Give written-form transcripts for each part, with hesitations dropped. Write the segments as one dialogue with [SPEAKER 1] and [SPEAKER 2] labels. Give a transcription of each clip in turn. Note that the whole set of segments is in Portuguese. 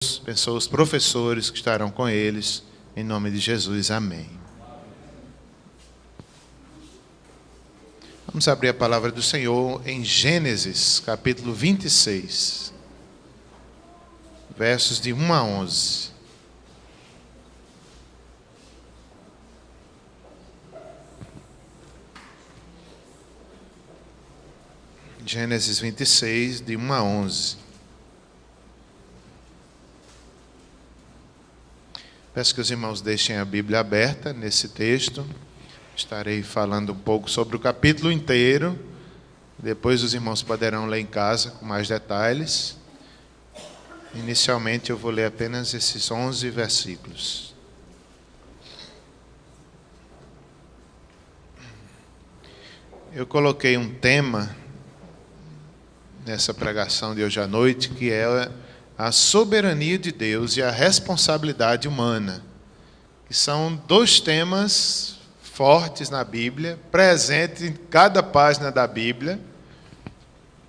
[SPEAKER 1] abençoa os professores que estarão com eles, em nome de Jesus, amém. Vamos abrir a palavra do Senhor em Gênesis, capítulo 26, versos de 1 a 11. Gênesis 26, de 1 a 11. Peço que os irmãos deixem a Bíblia aberta nesse texto. Estarei falando um pouco sobre o capítulo inteiro. Depois os irmãos poderão ler em casa com mais detalhes. Inicialmente eu vou ler apenas esses 11 versículos. Eu coloquei um tema nessa pregação de hoje à noite, que é a soberania de Deus e a responsabilidade humana, que são dois temas fortes na Bíblia, presentes em cada página da Bíblia,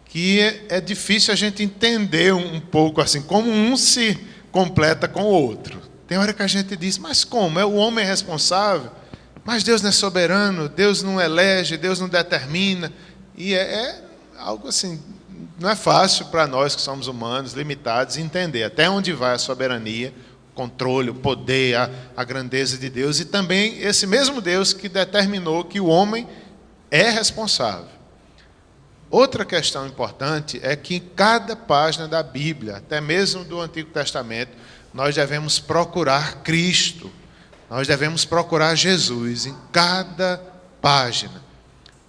[SPEAKER 1] que é difícil a gente entender um pouco assim, como um se completa com o outro. Tem hora que a gente diz, mas como? O homem é responsável, mas Deus não é soberano, Deus não elege, Deus não determina, e é algo assim. Não é fácil para nós que somos humanos, limitados, entender até onde vai a soberania, o controle, o poder, a grandeza de Deus, e também esse mesmo Deus que determinou que o homem é responsável. Outra questão importante é que em cada página da Bíblia, até mesmo do Antigo Testamento, nós devemos procurar Cristo, nós devemos procurar Jesus em cada página.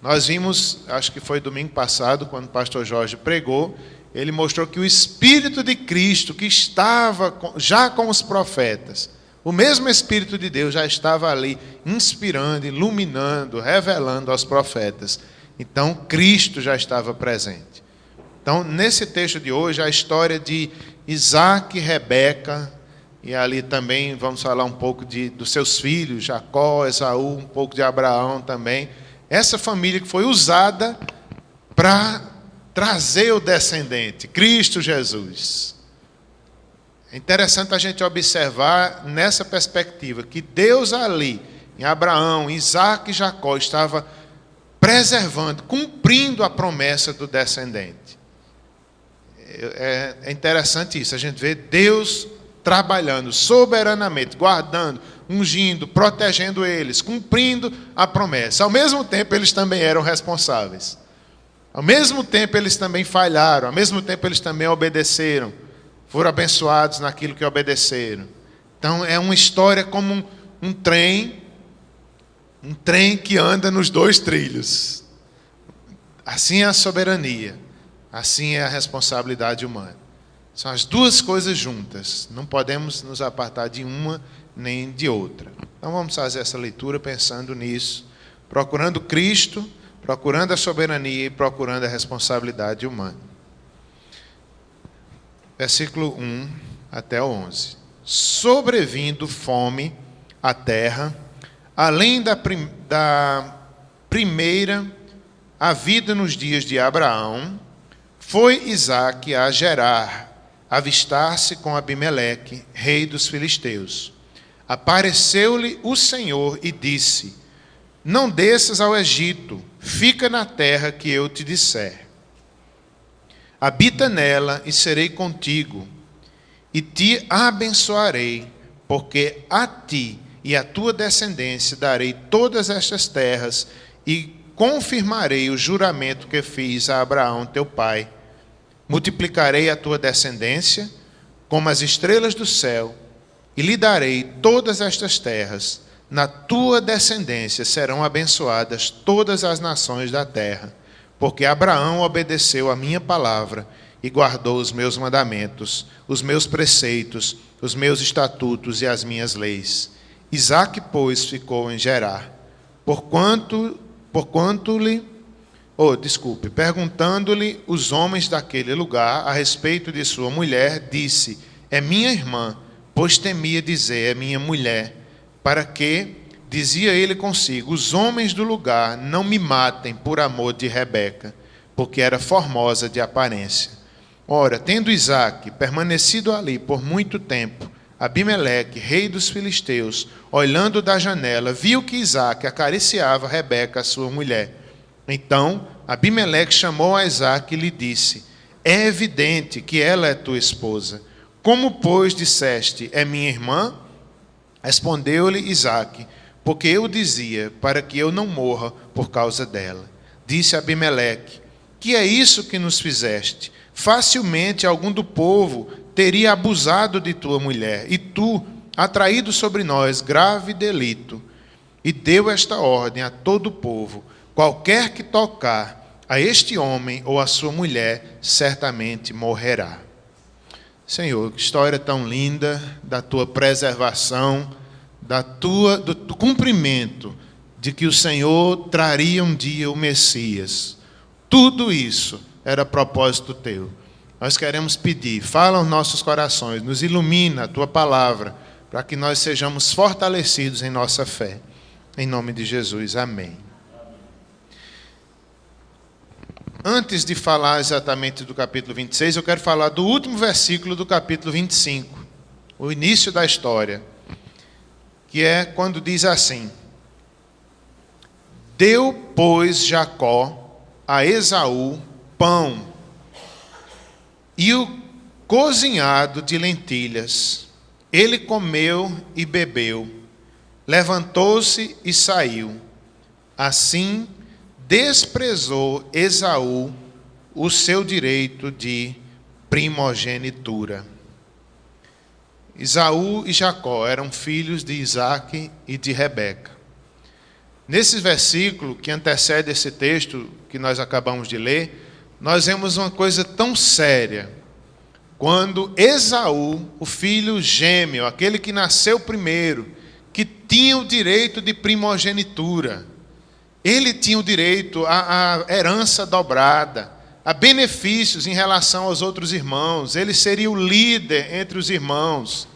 [SPEAKER 1] Nós vimos, acho que foi domingo passado, quando o pastor Jorge pregou, ele mostrou que o Espírito de Cristo, que estava já com os profetas, o mesmo Espírito de Deus já estava ali, inspirando, iluminando, revelando aos profetas. Então, Cristo já estava presente. Então, nesse texto de hoje, a história de Isaac e Rebeca, e ali também vamos falar um pouco dos seus filhos, Jacó, Esaú, um pouco de Abraão também. Essa família que foi usada para trazer o descendente, Cristo Jesus. É interessante a gente observar nessa perspectiva que Deus ali, em Abraão, Isaac e Jacó, estava preservando, cumprindo a promessa do descendente. É interessante isso, a gente vê Deus trabalhando soberanamente, guardando, ungindo, protegendo eles, cumprindo a promessa. Ao mesmo tempo, eles também eram responsáveis. Ao mesmo tempo, eles também falharam. Ao mesmo tempo, eles também obedeceram. Foram abençoados naquilo que obedeceram. Então, é uma história como um trem que anda nos dois trilhos. Assim é a soberania. Assim é a responsabilidade humana. São as duas coisas juntas. Não podemos nos apartar de uma nem de outra. Então vamos fazer essa leitura pensando nisso, procurando Cristo, procurando a soberania e procurando a responsabilidade humana. Versículo 1 até o 11. Sobrevindo fome à terra, além da primeira havida nos dias de Abraão, foi Isaque a Gerar, avistar-se com Abimeleque, rei dos filisteus. Apareceu-lhe o Senhor e disse: não desças ao Egito, fica na terra que eu te disser. Habita nela e serei contigo, e te abençoarei, porque a ti e à tua descendência darei todas estas terras, e confirmarei o juramento que fiz a Abraão teu pai. Multiplicarei a tua descendência como as estrelas do céu, e lhe darei todas estas terras. Na tua descendência serão abençoadas todas as nações da terra, porque Abraão obedeceu a minha palavra e guardou os meus mandamentos, os meus preceitos, os meus estatutos e as minhas leis. Isaque, pois, ficou em Gerar, perguntando-lhe os homens daquele lugar a respeito de sua mulher, disse: é minha irmã, pois temia dizer, é minha mulher, para que, dizia ele consigo, os homens do lugar não me matem por amor de Rebeca, porque era formosa de aparência. Ora, tendo Isaque permanecido ali por muito tempo, Abimeleque, rei dos filisteus, olhando da janela, viu que Isaque acariciava Rebeca, sua mulher. Então Abimeleque chamou a Isaque e lhe disse: é evidente que ela é tua esposa. Como, pois, disseste, é minha irmã? Respondeu-lhe Isaque: porque eu dizia, para que eu não morra por causa dela. Disse Abimeleque: que é isso que nos fizeste? Facilmente algum do povo teria abusado de tua mulher, e tu, atraído sobre nós grave delito. E deu esta ordem a todo o povo: qualquer que tocar a este homem ou a sua mulher, certamente morrerá. Senhor, que história tão linda da tua preservação, do cumprimento de que o Senhor traria um dia o Messias. Tudo isso era propósito teu. Nós queremos pedir, fala aos nossos corações, nos ilumina a tua palavra, para que nós sejamos fortalecidos em nossa fé. Em nome de Jesus, amém. Antes de falar exatamente do capítulo 26, eu quero falar do último versículo do capítulo 25, o início da história, que é quando diz assim: deu, pois, Jacó a Esaú pão e o cozinhado de lentilhas. Ele comeu e bebeu, levantou-se e saiu. Assim desprezou Esaú o seu direito de primogenitura. Esaú e Jacó eram filhos de Isaque e de Rebeca. Nesse versículo que antecede esse texto que nós acabamos de ler, nós vemos uma coisa tão séria. Quando Esaú, o filho gêmeo, aquele que nasceu primeiro, que tinha o direito de primogenitura, ele tinha o direito à herança dobrada, a benefícios em relação aos outros irmãos, ele seria o líder entre os irmãos,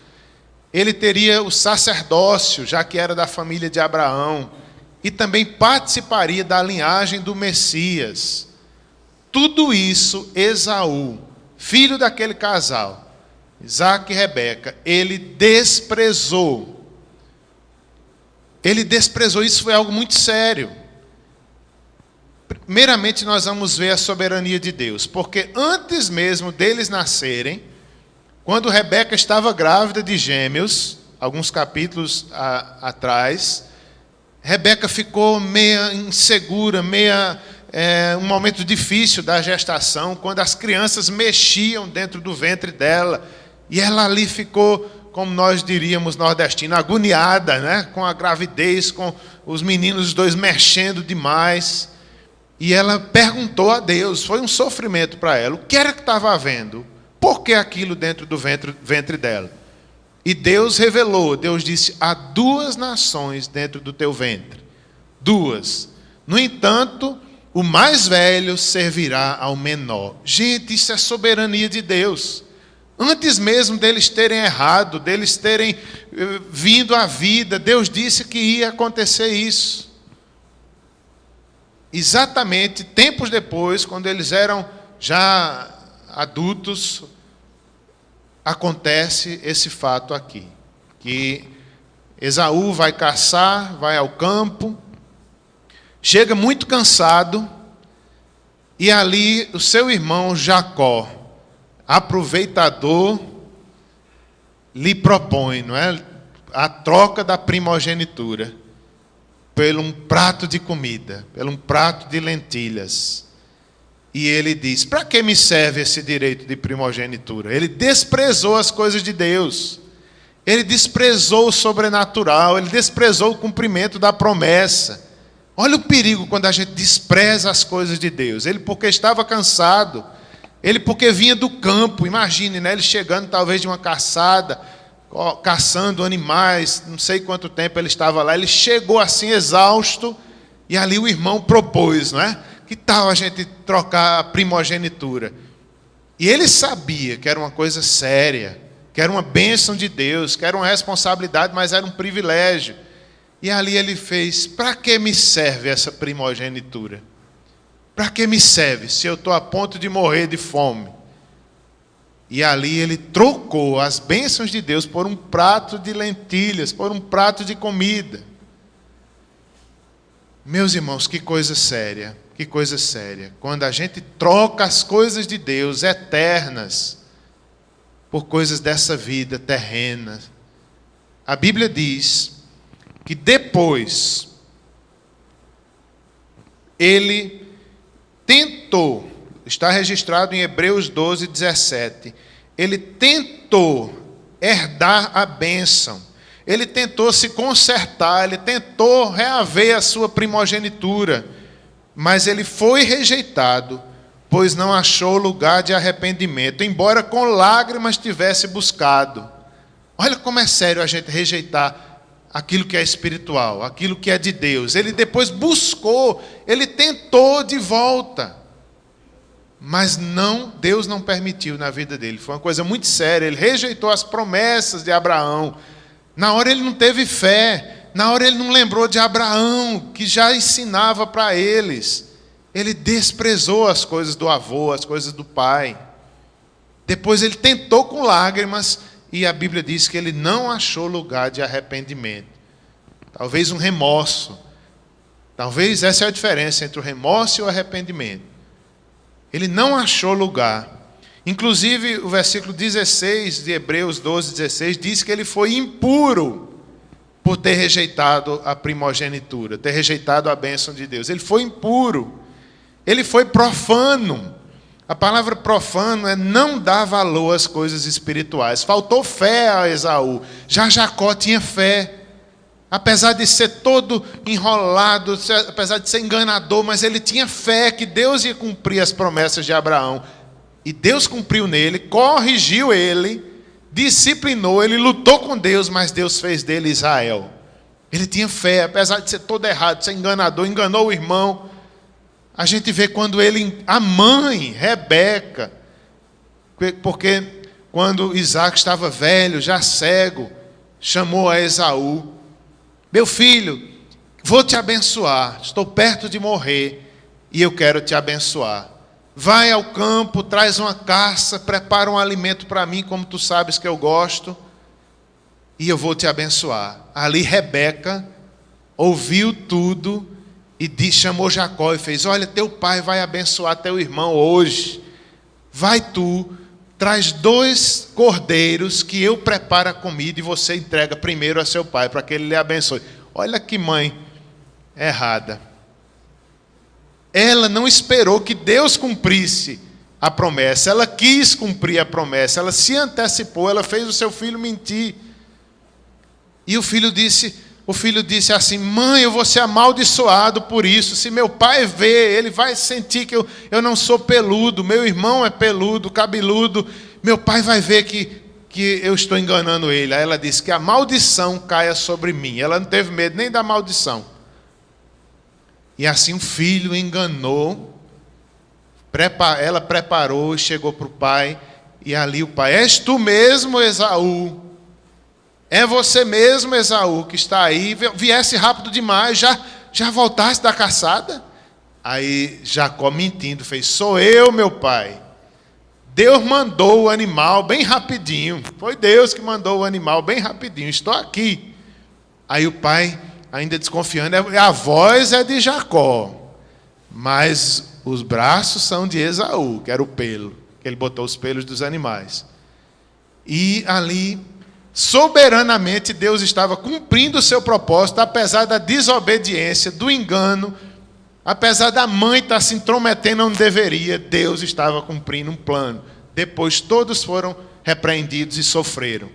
[SPEAKER 1] ele teria o sacerdócio, já que era da família de Abraão, e também participaria da linhagem do Messias. Tudo isso, Esaú, filho daquele casal, Isaque e Rebeca, ele desprezou. Ele desprezou, isso foi algo muito sério. Primeiramente, nós vamos ver a soberania de Deus, porque antes mesmo deles nascerem, quando Rebeca estava grávida de gêmeos, alguns capítulos atrás, Rebeca ficou meia insegura, um momento difícil da gestação, quando as crianças mexiam dentro do ventre dela, e ela ali ficou, como nós diríamos nordestino, agoniada, né? Com a gravidez, com os meninos os dois mexendo demais. E ela perguntou a Deus, foi um sofrimento para ela, o que era que estava havendo? Por que aquilo dentro do ventre dela? E Deus revelou, Deus disse: há 2 nações dentro do teu ventre. 2. No entanto, o mais velho servirá ao menor. Gente, isso é soberania de Deus. Antes mesmo deles terem errado, deles terem vindo à vida, Deus disse que ia acontecer isso. Exatamente tempos depois, quando eles eram já adultos, acontece esse fato aqui, que Esaú vai caçar, vai ao campo, chega muito cansado, e ali o seu irmão Jacó, aproveitador, lhe propõe, não é, a troca da primogenitura por um prato de comida, por um prato de lentilhas. E ele diz: para que me serve esse direito de primogenitura? Ele desprezou as coisas de Deus. Ele desprezou o sobrenatural. Ele desprezou o cumprimento da promessa. Olha o perigo quando a gente despreza as coisas de Deus. Ele porque estava cansado. Ele porque vinha do campo. Imagine, né? Ele chegando talvez de uma caçada, caçando animais. Não sei quanto tempo ele estava lá. Ele chegou assim exausto. E ali o irmão propôs, não é? Que tal a gente trocar a primogenitura? E ele sabia que era uma coisa séria, que era uma bênção de Deus, que era uma responsabilidade, mas era um privilégio. E ali ele fez: para que me serve essa primogenitura? Para que me serve se eu estou a ponto de morrer de fome? E ali ele trocou as bênçãos de Deus por um prato de lentilhas, por um prato de comida. Meus irmãos, que coisa séria, que coisa séria. Quando a gente troca as coisas de Deus eternas por coisas dessa vida terrena. A Bíblia diz que depois ele tentou, está registrado em Hebreus 12, 17. Ele tentou herdar a bênção. Ele tentou se consertar, ele tentou reaver a sua primogenitura. Mas ele foi rejeitado, pois não achou lugar de arrependimento, embora com lágrimas tivesse buscado. Olha como é sério a gente rejeitar aquilo que é espiritual, aquilo que é de Deus. Ele depois buscou, ele tentou de volta. Mas Deus não permitiu na vida dele. Foi uma coisa muito séria. Ele rejeitou as promessas de Abraão. Na hora ele não teve fé. Na hora ele não lembrou de Abraão, que já ensinava para eles. Ele desprezou as coisas do avô, as coisas do pai. Depois ele tentou com lágrimas, e a Bíblia diz que ele não achou lugar de arrependimento. Talvez um remorso. Talvez essa é a diferença entre o remorso e o arrependimento. Ele não achou lugar. Inclusive, o versículo 16 de Hebreus 12, 16, diz que ele foi impuro por ter rejeitado a primogenitura, ter rejeitado a bênção de Deus. Ele foi impuro. Ele foi profano. A palavra profano é não dar valor às coisas espirituais. Faltou fé a Esaú. Já Jacó tinha fé. Apesar de ser todo enrolado, apesar de ser enganador, mas ele tinha fé que Deus ia cumprir as promessas de Abraão. E Deus cumpriu nele, corrigiu ele, disciplinou, ele lutou com Deus, mas Deus fez dele Israel. Ele tinha fé, apesar de ser todo errado, de ser enganador, enganou o irmão. A gente vê quando a mãe, Rebeca, porque quando Isaac estava velho, já cego, chamou a Esaú. Meu filho, vou te abençoar, estou perto de morrer e eu quero te abençoar. Vai ao campo, traz uma caça, prepara um alimento para mim, como tu sabes que eu gosto, e eu vou te abençoar. Ali Rebeca ouviu tudo e chamou Jacó e fez: olha, teu pai vai abençoar teu irmão hoje. Vai tu, traz 2 cordeiros que eu preparo a comida e você entrega primeiro a seu pai, para que ele lhe abençoe. Olha que mãe errada. Ela não esperou que Deus cumprisse a promessa. Ela quis cumprir a promessa. Ela se antecipou. Ela fez o seu filho mentir. E o filho disse assim: mãe, eu vou ser amaldiçoado por isso. Se meu pai ver, ele vai sentir que eu não sou peludo. Meu irmão é peludo, cabeludo. Meu pai vai ver que eu estou enganando ele. Aí ela disse que a maldição caia sobre mim. Ela não teve medo nem da maldição. E assim o filho enganou. Ela preparou e chegou para o pai. E ali o pai: és tu mesmo, Esaú? É você mesmo, Esaú, que está aí? Viesse rápido demais, já voltaste da caçada? Aí Jacó, mentindo, fez: sou eu, meu pai. Deus mandou o animal bem rapidinho. Foi Deus que mandou o animal bem rapidinho. Estou aqui. Aí o pai, ainda desconfiando: a voz é de Jacó, mas os braços são de Esaú, que era o pelo, que ele botou os pelos dos animais. E ali, soberanamente, Deus estava cumprindo o seu propósito, apesar da desobediência, do engano, apesar da mãe estar se intrometendo onde deveria. Deus estava cumprindo um plano. Depois todos foram repreendidos e sofreram.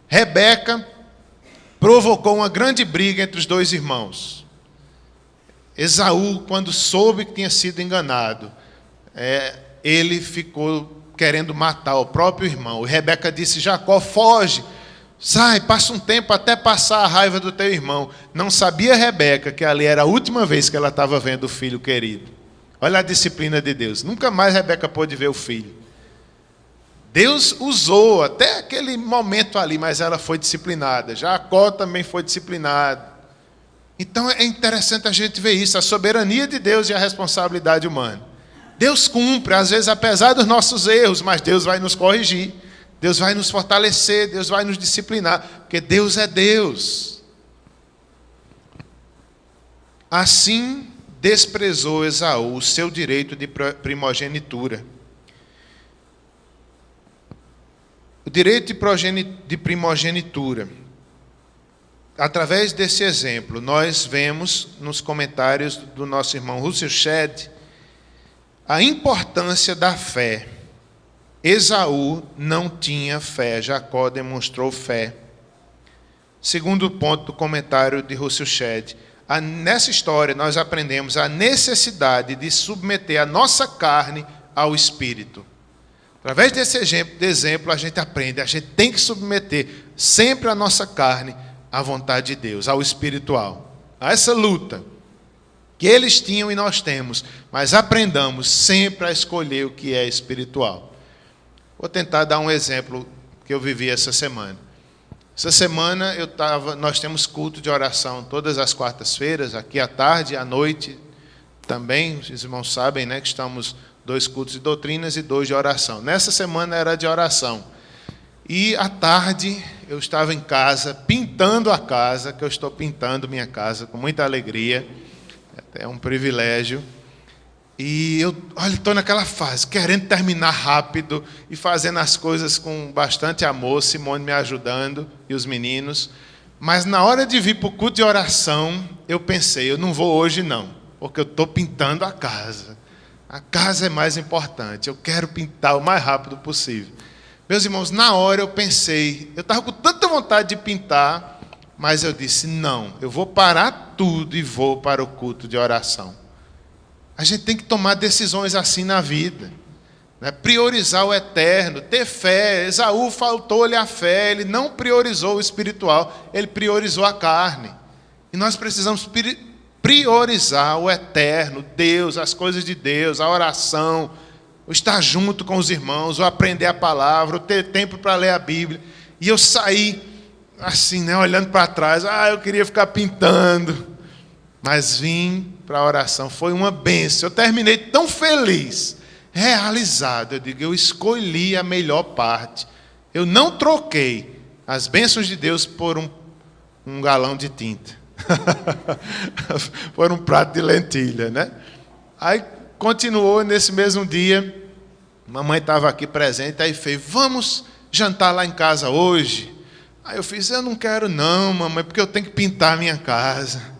[SPEAKER 1] Rebeca provocou uma grande briga entre os 2 irmãos. Esaú, quando soube que tinha sido enganado, ele ficou querendo matar o próprio irmão. E Rebeca disse: Jacó, foge, sai, passa um tempo até passar a raiva do teu irmão. Não sabia Rebeca que ali era a última vez que ela estava vendo o filho querido. Olha a disciplina de Deus. Nunca mais Rebeca pôde ver o filho. Deus usou até aquele momento ali, mas ela foi disciplinada. Jacó também foi disciplinado. Então é interessante a gente ver isso, a soberania de Deus e a responsabilidade humana. Deus cumpre, às vezes apesar dos nossos erros, mas Deus vai nos corrigir, Deus vai nos fortalecer, Deus vai nos disciplinar, porque Deus é Deus. Assim desprezou Esaú o seu direito de primogenitura. O direito de primogenitura. Através desse exemplo, nós vemos nos comentários do nosso irmão Russell Shedd a importância da fé. Esaú não tinha fé, Jacó demonstrou fé. Segundo ponto do comentário de Russell Shedd, nessa história nós aprendemos a necessidade de submeter a nossa carne ao Espírito. Através desse exemplo a gente aprende, a gente tem que submeter sempre a nossa carne à vontade de Deus, ao espiritual. A essa luta que eles tinham e nós temos, mas aprendamos sempre a escolher o que é espiritual. Vou tentar dar um exemplo que eu vivi essa semana. Essa semana nós temos culto de oração todas as quartas-feiras, aqui à tarde e à noite também. Os irmãos sabem, né, que estamos 2 cultos de doutrinas e 2 de oração. Nessa semana era de oração. E à tarde eu estava em casa, pintando a casa, que eu estou pintando minha casa com muita alegria. É um privilégio. E eu estou naquela fase, querendo terminar rápido e fazendo as coisas com bastante amor, Simone me ajudando e os meninos. Mas na hora de vir para o culto de oração, eu pensei, eu não vou hoje não, porque eu estou pintando a casa. A casa é mais importante, eu quero pintar o mais rápido possível. Meus irmãos, na hora eu pensei, eu estava com tanta vontade de pintar, mas eu disse, não, eu vou parar tudo e vou para o culto de oração. A gente tem que tomar decisões assim na vida, né? Priorizar o eterno, ter fé. Esaú faltou-lhe a fé, ele não priorizou o espiritual, ele priorizou a carne. E nós precisamos priorizar o eterno, Deus, as coisas de Deus, a oração, o estar junto com os irmãos, o aprender a palavra, o ter tempo para ler a Bíblia. E eu saí assim, né, olhando para trás, eu queria ficar pintando, mas vim para a oração, foi uma bênção. Eu terminei tão feliz, realizado. Eu digo, eu escolhi a melhor parte. Eu não troquei as bênçãos de Deus por um galão de tinta. Por um prato de lentilha, né? Aí continuou nesse mesmo dia. Mamãe estava aqui presente, aí fez, vamos jantar lá em casa hoje? Aí eu fiz, eu não quero não, mamãe, porque eu tenho que pintar a minha casa.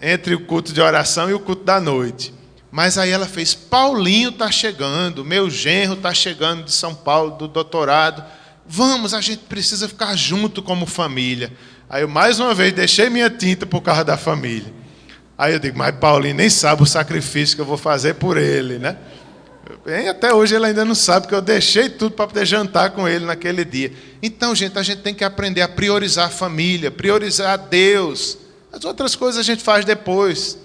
[SPEAKER 1] Entre o culto de oração e o culto da noite. Mas aí ela fez, Paulinho está chegando, meu genro está chegando de São Paulo, do doutorado. Vamos, a gente precisa ficar junto como família. Aí eu mais uma vez deixei minha tinta por causa da família. Aí eu digo, mas Paulinho nem sabe o sacrifício que eu vou fazer por ele, né? E até hoje ele ainda não sabe que eu deixei tudo para poder jantar com ele naquele dia. Então, gente, a gente tem que aprender a priorizar a família, priorizar Deus. As outras coisas a gente faz depois.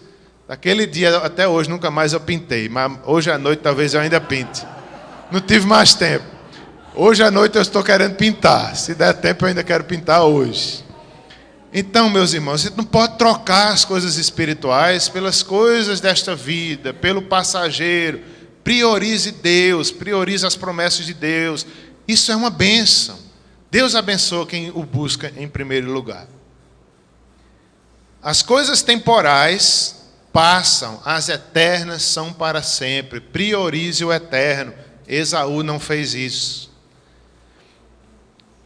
[SPEAKER 1] Daquele dia até hoje nunca mais eu pintei, mas hoje à noite talvez eu ainda pinte. Não tive mais tempo. Hoje à noite eu estou querendo pintar. Se der tempo eu ainda quero pintar hoje. Então, meus irmãos, a gente não pode trocar as coisas espirituais pelas coisas desta vida, pelo passageiro. Priorize Deus, priorize as promessas de Deus. Isso é uma bênção. Deus abençoa quem o busca em primeiro lugar. As coisas temporais passam, as eternas são para sempre. Priorize o eterno. Esaú não fez isso.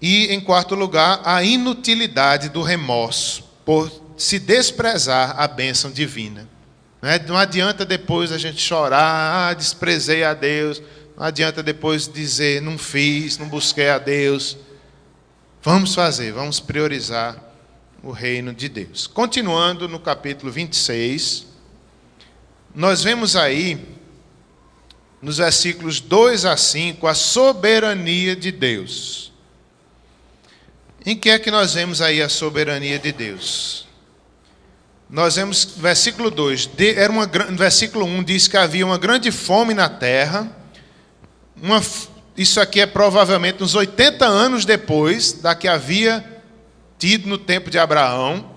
[SPEAKER 1] E, em quarto lugar, a inutilidade do remorso por se desprezar a bênção divina. Não adianta depois a gente chorar, desprezei a Deus. Não adianta depois dizer, não fiz, não busquei a Deus. Vamos fazer, vamos priorizar o reino de Deus. Continuando no capítulo 26, nós vemos aí, nos versículos 2 a 5, a soberania de Deus. Em que é que nós vemos aí a soberania de Deus? Nós vemos, versículo 2, versículo 1 diz que havia uma grande fome na terra. Isso aqui é provavelmente uns 80 anos depois da que havia tido no tempo de Abraão.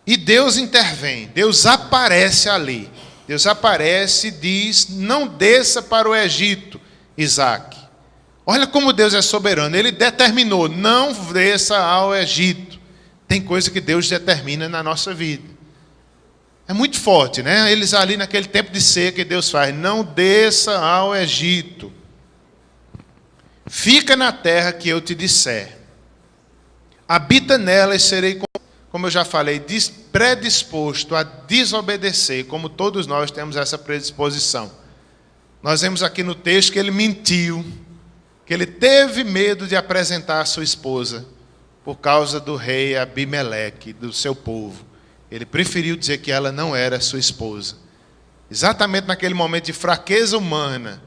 [SPEAKER 1] E Deus intervém, Deus aparece ali. Deus aparece e diz: não desça para o Egito, Isaac. Olha como Deus é soberano. Ele determinou: não desça ao Egito. Tem coisa que Deus determina na nossa vida. É muito forte, né? Eles ali naquele tempo de seca, Deus faz: não desça ao Egito. Fica na terra que eu te disser. Habita nela e serei, como eu já falei, predisposto a desobedecer, como todos nós temos essa predisposição. Nós vemos aqui no texto que ele mentiu, que ele teve medo de apresentar a sua esposa por causa do rei Abimeleque, do seu povo. Ele preferiu dizer que ela não era sua esposa. Exatamente naquele momento de fraqueza humana,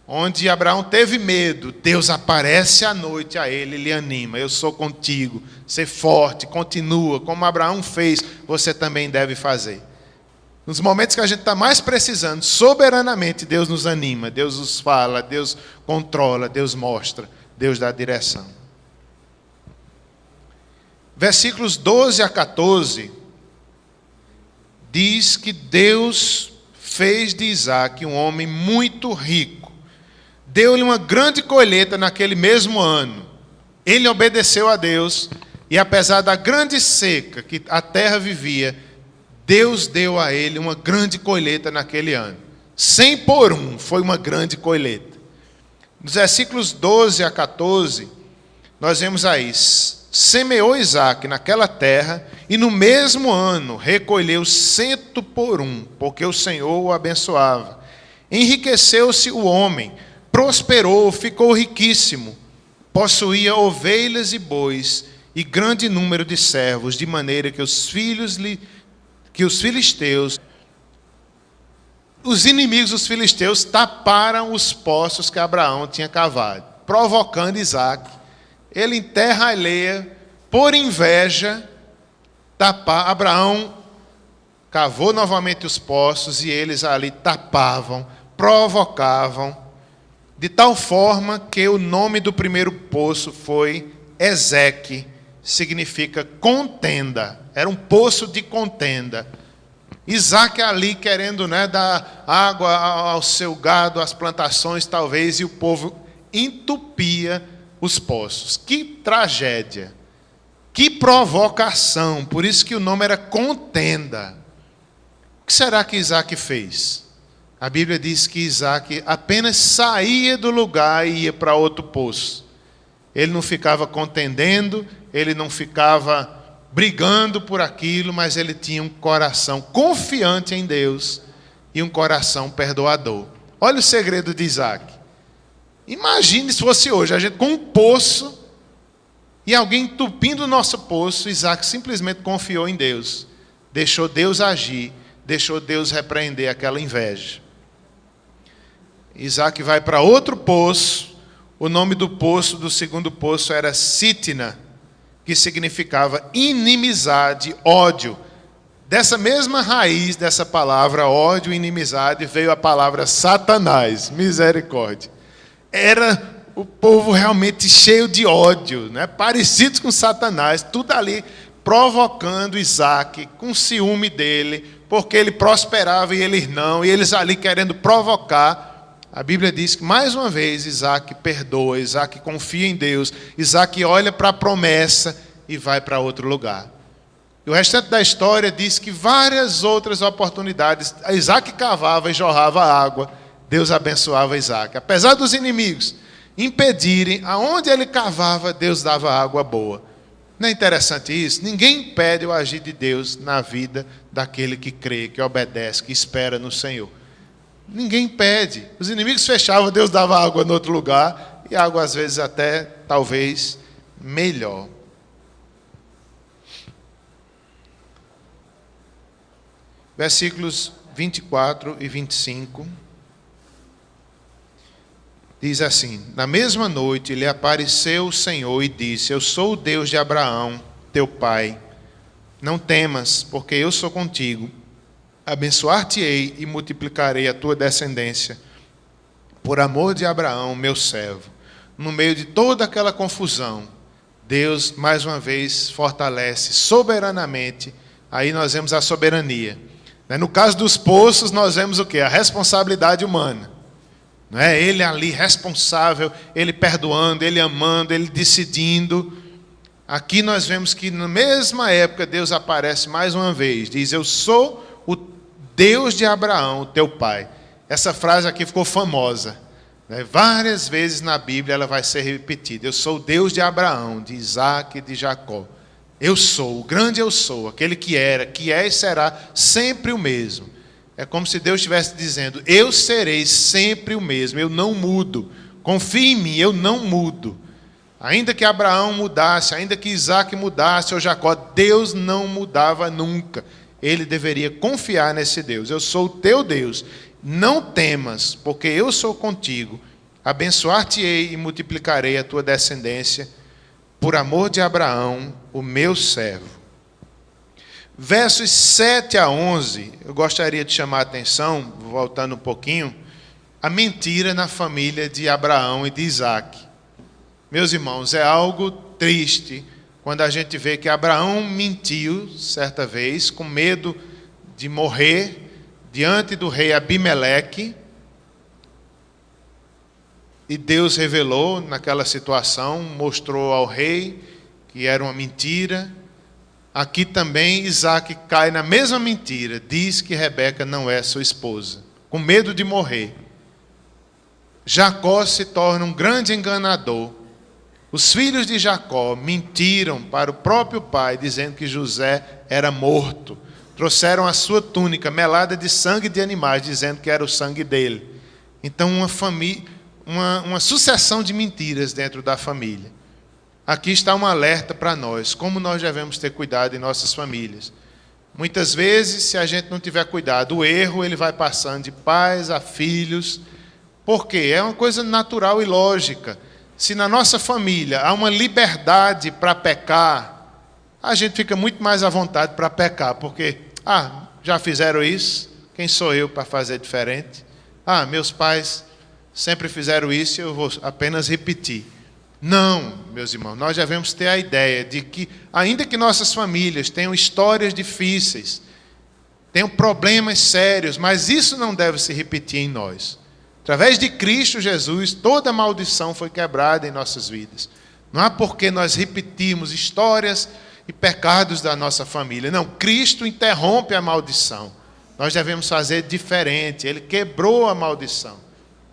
[SPEAKER 1] onde Abraão teve medo, Deus aparece à noite a ele e lhe anima: eu sou contigo, ser forte, continua, como Abraão fez, você também deve fazer. Nos momentos que a gente está mais precisando, soberanamente Deus nos anima, Deus nos fala, Deus controla, Deus mostra, Deus dá direção. Versículos 12 a 14, diz que Deus fez de Isaac um homem muito rico. Deu-lhe uma grande colheita naquele mesmo ano. Ele obedeceu a Deus e, apesar da grande seca que a terra vivia, Deus deu a ele uma grande colheita naquele ano. 100 por 1 foi uma grande colheita. Nos versículos 12 a 14, nós vemos aí: semeou Isaac naquela terra e no mesmo ano recolheu 100 por 1, porque o Senhor o abençoava. Enriqueceu-se o homem, prosperou, ficou riquíssimo, possuía ovelhas e bois e grande número de servos, de maneira que os filisteus, os inimigos dos filisteus, taparam os poços que Abraão tinha cavado, provocando Isaac. Ele, em terra alheia, por inveja, Abraão cavou novamente os poços e eles ali tapavam, provocavam, de tal forma que o nome do primeiro poço foi Ezeque, significa contenda. Era um poço de contenda. Isaac ali querendo, dar água ao seu gado, às plantações talvez, e o povo entupia os poços. Que tragédia, que provocação. Por isso que o nome era contenda. O que será que Isaac fez? A Bíblia diz que Isaac apenas saía do lugar e ia para outro poço. Ele não ficava contendendo, ele não ficava brigando por aquilo, mas ele tinha um coração confiante em Deus e um coração perdoador. Olha o segredo de Isaac. Imagine se fosse hoje, a gente com um poço e alguém entupindo o nosso poço. Isaac simplesmente confiou em Deus, deixou Deus agir, deixou Deus repreender aquela inveja. Isaac vai para outro poço. O nome do poço, do segundo poço, era Sitna, que significava inimizade, ódio. Dessa mesma raiz, dessa palavra ódio e inimizade, veio a palavra Satanás, misericórdia. Era o povo realmente cheio de ódio, parecidos com Satanás, tudo ali provocando Isaac, com ciúme dele, porque ele prosperava e eles não, e eles ali querendo provocar. A Bíblia diz que, mais uma vez, Isaac perdoa, Isaac confia em Deus, Isaac olha para a promessa e vai para outro lugar. E o restante da história diz que várias outras oportunidades, Isaac cavava e jorrava água, Deus abençoava Isaac. Apesar dos inimigos impedirem, aonde ele cavava, Deus dava água boa. Não é interessante isso? Ninguém impede o agir de Deus na vida daquele que crê, que obedece, que espera no Senhor. Ninguém impede. Os inimigos fechavam, Deus dava água em outro lugar, e água às vezes até, talvez, melhor. Versículos 24 e 25. Diz assim: na mesma noite lhe apareceu o Senhor e disse: eu sou o Deus de Abraão, teu pai. Não temas, porque eu sou contigo. Abençoar-te-ei e multiplicarei a tua descendência, por amor de Abraão, meu servo. No meio de toda aquela confusão, Deus, mais uma vez, fortalece soberanamente. Aí nós vemos a soberania. No caso dos poços, nós vemos o quê? A responsabilidade humana. Não é? Ele ali responsável, ele perdoando, ele amando, ele decidindo. Aqui nós vemos que na mesma época Deus aparece mais uma vez. Diz, eu sou o Deus de Abraão, teu pai. Essa frase aqui ficou famosa. Várias vezes na Bíblia ela vai ser repetida. Eu sou o Deus de Abraão, de Isaac e de Jacó. Eu sou, o grande eu sou, aquele que era, que é e será sempre o mesmo. É como se Deus estivesse dizendo, eu serei sempre o mesmo, eu não mudo. Confie em mim, eu não mudo. Ainda que Abraão mudasse, ainda que Isaac mudasse ou Jacó, Deus não mudava nunca. Ele deveria confiar nesse Deus. Eu sou o teu Deus. Não temas, porque eu sou contigo. Abençoar-te-ei e multiplicarei a tua descendência, por amor de Abraão, o meu servo. Versos 7 a 11, eu gostaria de chamar a atenção, voltando um pouquinho, a mentira na família de Abraão e de Isaac. Meus irmãos, é algo triste quando a gente vê que Abraão mentiu certa vez, com medo de morrer, diante do rei Abimeleque, e Deus revelou naquela situação, mostrou ao rei que era uma mentira. Aqui também Isaac cai na mesma mentira, diz que Rebeca não é sua esposa, com medo de morrer. Jacó se torna um grande enganador. Os filhos de Jacó mentiram para o próprio pai, dizendo que José era morto. Trouxeram a sua túnica melada de sangue de animais, dizendo que era o sangue dele. Então uma sucessão de mentiras dentro da família. Aqui está um alerta para nós, como nós devemos ter cuidado em nossas famílias. Muitas vezes, se a gente não tiver cuidado, o erro ele vai passando de pais a filhos. Por quê? É uma coisa natural e lógica. Se na nossa família há uma liberdade para pecar, a gente fica muito mais à vontade para pecar, porque, já fizeram isso, quem sou eu para fazer diferente? Meus pais sempre fizeram isso e eu vou apenas repetir. Não, meus irmãos, nós devemos ter a ideia de que, ainda que nossas famílias tenham histórias difíceis, tenham problemas sérios, mas isso não deve se repetir em nós. Através de Cristo Jesus, toda maldição foi quebrada em nossas vidas. Não há por que nós repetirmos histórias e pecados da nossa família. Não, Cristo interrompe a maldição. Nós devemos fazer diferente. Ele quebrou a maldição.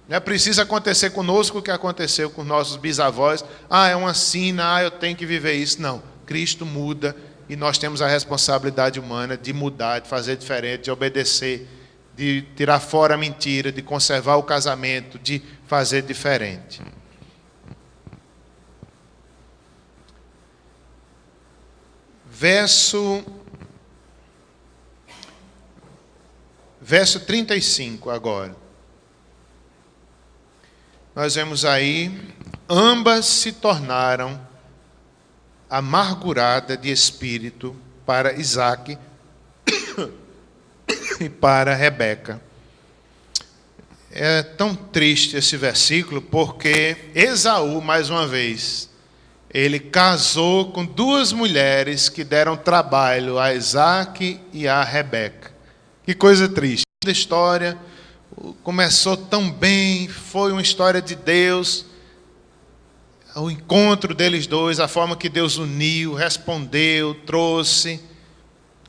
[SPEAKER 1] Não é preciso acontecer conosco o que aconteceu com nossos bisavós. É uma sina, eu tenho que viver isso. Não, Cristo muda e nós temos a responsabilidade humana de mudar, de fazer diferente, de obedecer, de tirar fora a mentira, de conservar o casamento, de fazer diferente. Verso 35 agora. Nós vemos aí, ambas se tornaram amargurada de espírito para Isaac e para Rebeca. É tão triste esse versículo, porque Esaú, mais uma vez, ele casou com duas mulheres que deram trabalho a Isaac e a Rebeca. Que coisa triste. A história começou tão bem, foi uma história de Deus, o encontro deles dois, a forma que Deus uniu, respondeu, trouxe.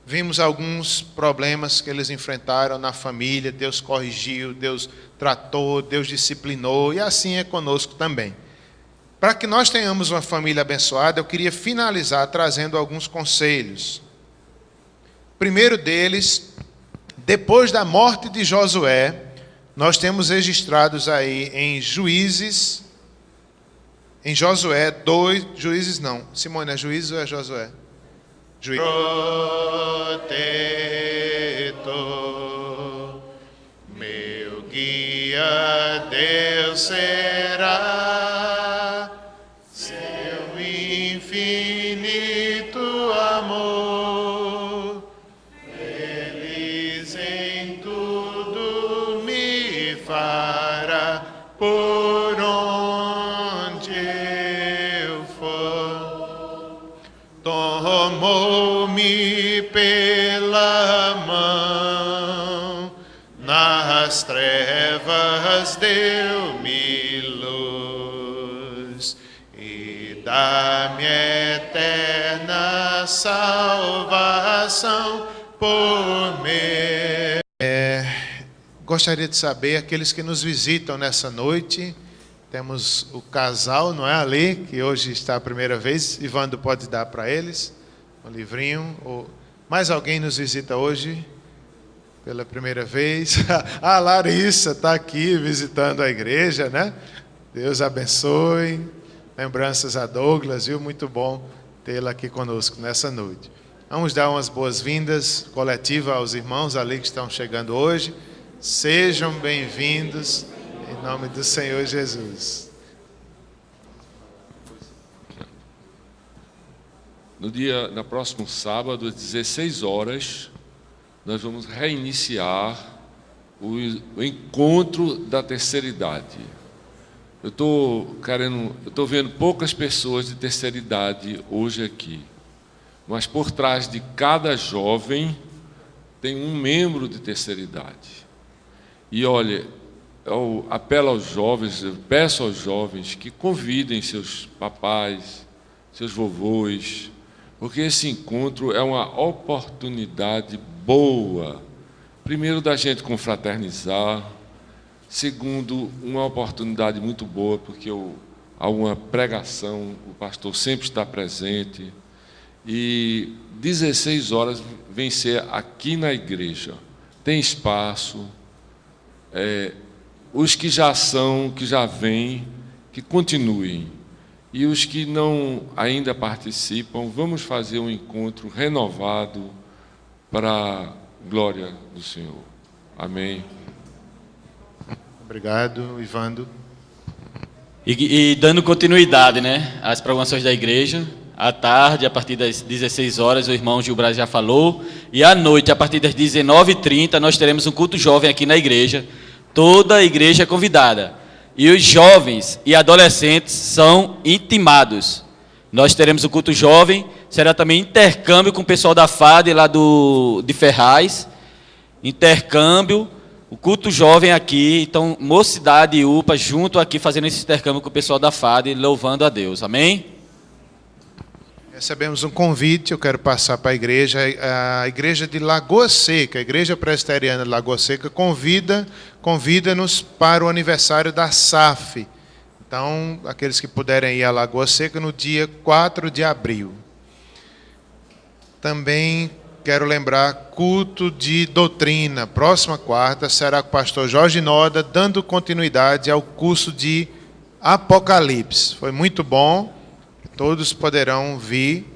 [SPEAKER 1] Vimos alguns problemas que eles enfrentaram na família, Deus corrigiu, Deus tratou, Deus disciplinou, e assim é conosco também. Para que nós tenhamos uma família abençoada, eu queria finalizar trazendo alguns conselhos. O primeiro deles, depois da morte de Josué, nós temos registrados aí em Juízes, em Josué 2, Juízes não, Simone, é Juízes ou é Josué? Juízes. Protetor, meu guia, Deus será, seu infinito amor, feliz em tudo me fará, por onde eu for. Tomou-me pela mão das trevas deu-me luz e dá-me eterna salvação por mim. Gostaria de saber, aqueles que nos visitam nessa noite, temos o casal, não é, ali, que hoje está a primeira vez. Ivando pode dar para eles um livrinho. Ou mais alguém nos visita hoje pela primeira vez? A Larissa está aqui visitando a igreja, né? Deus abençoe. Lembranças a Douglas, viu? Muito bom tê-la aqui conosco nessa noite. Vamos dar umas boas-vindas coletivas aos irmãos ali que estão chegando hoje. Sejam bem-vindos. Em nome do Senhor Jesus.
[SPEAKER 2] No próximo sábado, às 16 horas, nós vamos reiniciar o encontro da terceira idade. Eu estou vendo poucas pessoas de terceira idade hoje aqui, mas por trás de cada jovem tem um membro de terceira idade. E olha, eu apelo aos jovens, eu peço aos jovens que convidem seus papais, seus vovôs, porque esse encontro é uma oportunidade boa, primeiro da gente confraternizar, segundo, uma oportunidade muito boa, porque há uma pregação, o pastor sempre está presente, e 16 horas vem ser aqui na igreja, tem espaço, os que já são, que já vêm, que continuem. E os que não ainda participam, vamos fazer um encontro renovado para a glória do Senhor. Amém.
[SPEAKER 1] Obrigado, Ivando.
[SPEAKER 3] E dando continuidade, né, às programações da igreja, à tarde, a partir das 16 horas, o irmão Gilbrás já falou, e à noite, a partir das 19h30, nós teremos um culto jovem aqui na igreja. Toda a igreja é convidada. E os jovens e adolescentes são intimados. Nós teremos o culto jovem, será também intercâmbio com o pessoal da FAD, lá de Ferraz. Intercâmbio, o culto jovem aqui. Então, Mocidade e UPA, junto aqui, fazendo esse intercâmbio com o pessoal da FAD, louvando a Deus. Amém?
[SPEAKER 1] Recebemos um convite, eu quero passar para a igreja de Lagoa Seca, a Igreja Presbiteriana de Lagoa Seca, convida-nos para o aniversário da SAF. Então, aqueles que puderem ir à Lagoa Seca no dia 4 de abril. Também quero lembrar, culto de doutrina, próxima quarta, será com o pastor Jorge Noda, dando continuidade ao curso de Apocalipse. Foi muito bom. Todos poderão vir,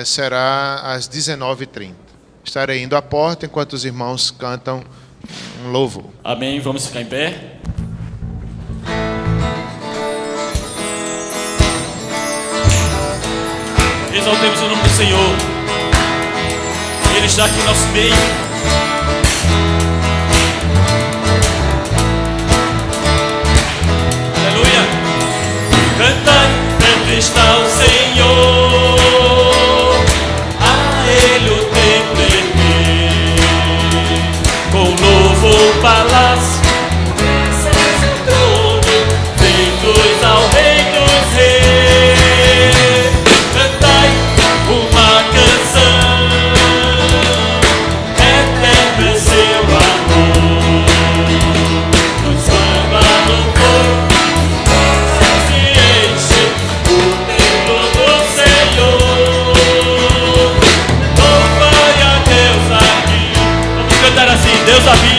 [SPEAKER 1] será às 19h30. Estarei indo à porta enquanto os irmãos cantam um louvor.
[SPEAKER 3] Amém, vamos ficar em pé. Exaltemos o nome do Senhor. Ele está aqui em nosso meio. Aleluia. Cantai. Está o Senhor, a Ele o templo erguei, com novo palácio, céus e trono, feitos ao Rei dos Reis. Cantai uma canção, eterno é seu amor, nos samba louvor. Deus habita.